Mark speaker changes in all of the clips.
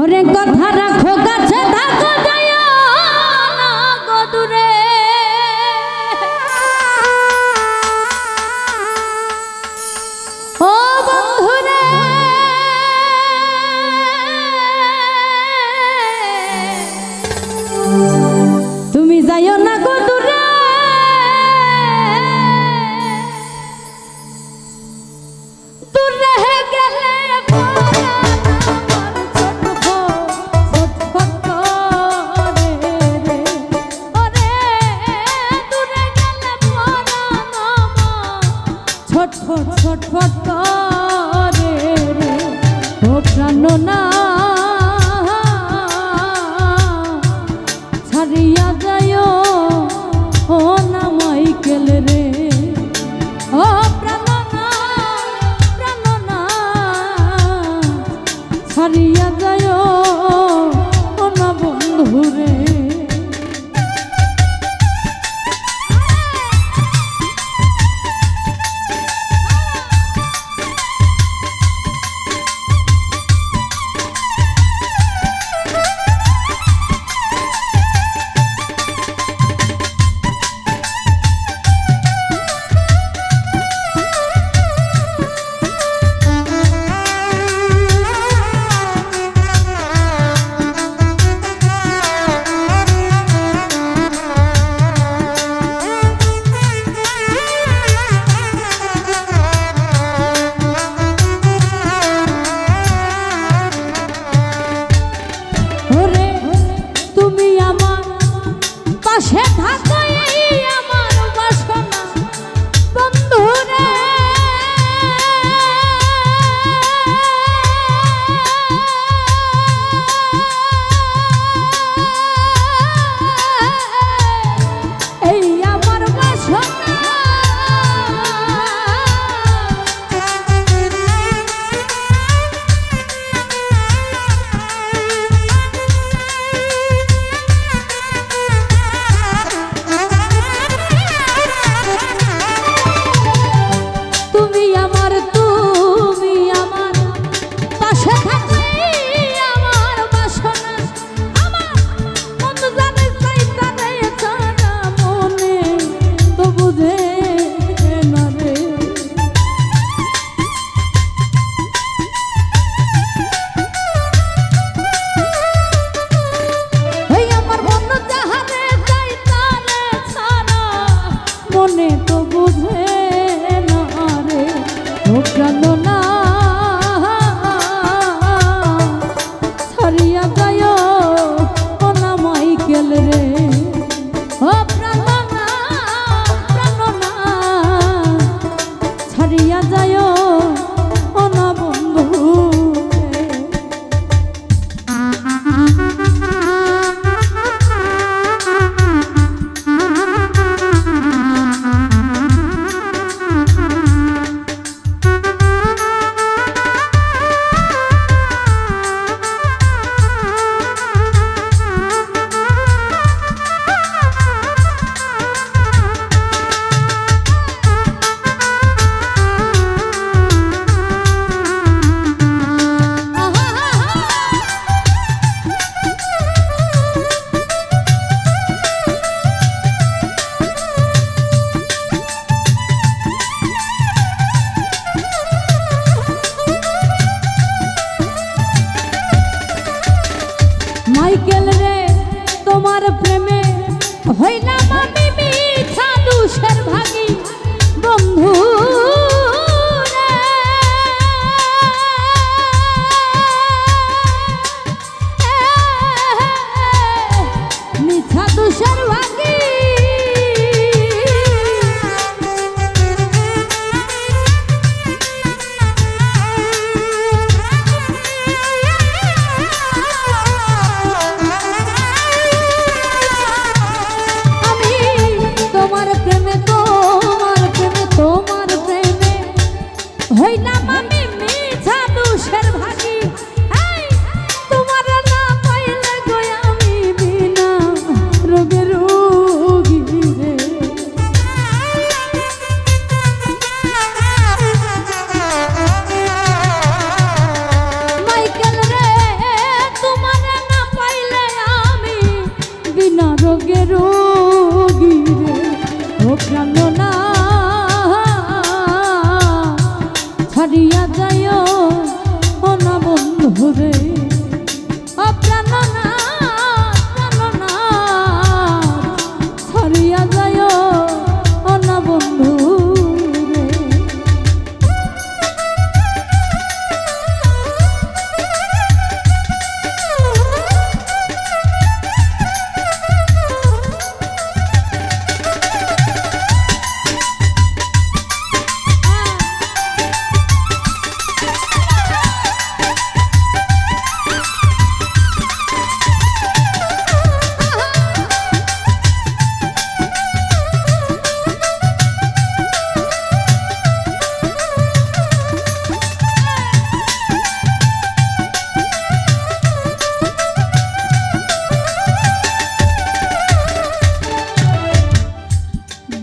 Speaker 1: ওরে কথা রাখো কাছে থাকো যায় না গো দূরে ও বন্ধুরে তুমি যাইও না গো দূরে দূরে গেলে ছটফট ছটফট করে রে ও প্রাণনা ছাড়িয়া যায় ও না মাইকেল রে ও প্রাণনা প্রাণনা ছাড়িয়া যায় ও না বন্ধু রে পাশে থাকো এই আমার বাসনা বন্ধুরে এই আমার বাসনা মনে তো বুঝে না রে ও প্রাণনা ছাড়িয়া যায় ও না মাইকেল রে ও প্রাণনা প্রাণনা ছাড়িয়া যায় ও না বন্ধু মাইকেল রে তোমার প্রেমে হইলাম আমি মিথ্যা দোষের ভাগী বন্ধু মিথ্যা দোষের ভাগী তোমার প্রেমে হইলাম আমি মিথ্যা দোষের ভাগী তোমার না পাইলে গো আমি বিনা রোগের রোগী রে মাইকেল রে তুমি ছাড়িয়া যায় ও না বন্ধু রে ও প্রাণনাথ প্রাণনাথ ছাড়িয়া যায় ও না বন্ধু রে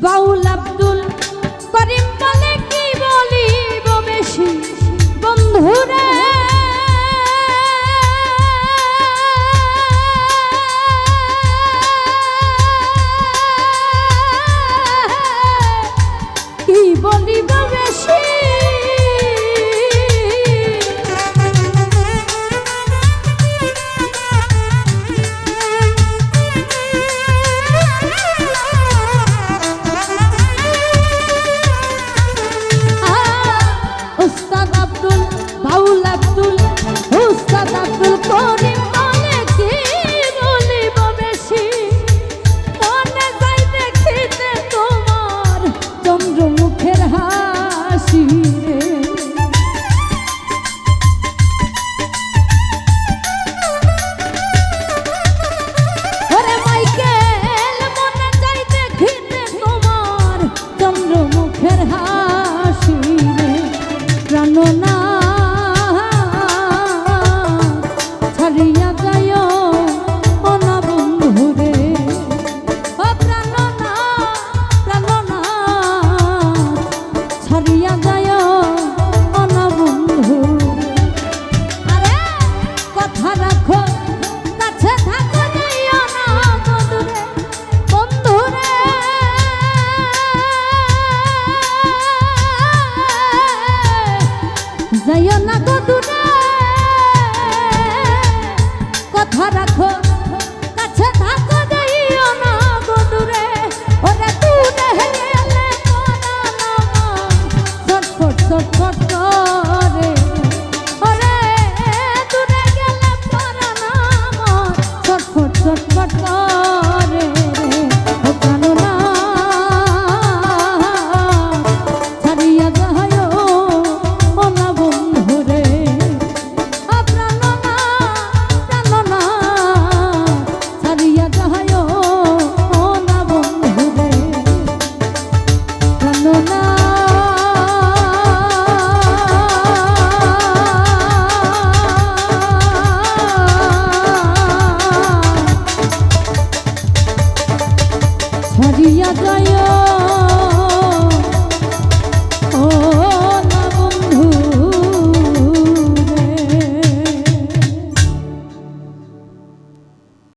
Speaker 1: বাউল আব্দুল করিম বলে কি বলিব বেশি বন্ধুরে কি বলিব বেশি বাউল আব্দুল উস্তাদ আব্দুল করিম বলে কি বলিব বেশি মনে যাই দেখিতে তোমার চন্দ্রমুখের হাসি রে ওরে মাইকেল মনে যাই দেখিতে তোমার চন্দ্রমুখের হাসি রে প্রাণনা ছাড়িয়া যায় ও না বন্ধু রে ও প্রাণনাথ প্রাণনাথ ছাড়িয়া যায় ও না বন্ধু আরে কথা রাখো কাছে থাকো যাইও না বন্ধুরে বন্ধুরে যাইও না বন্ধুরে কথা রাখো কাছে থাকো যাইও না বন্ধুরে ওরে দূরে গেলে ছটফট ছটফট করে ওরে দূরে গেলে পরাণ আমার ছটফট ছটফট করে ও প্রাণনাথ ছাড়িয়া যায় ও না বন্ধু রে ও প্রাণনাথ প্রাণনাথ ছাড়িয়া যায় ও না বন্ধু রে প্রাণনাথ ছাড়িয়া যায়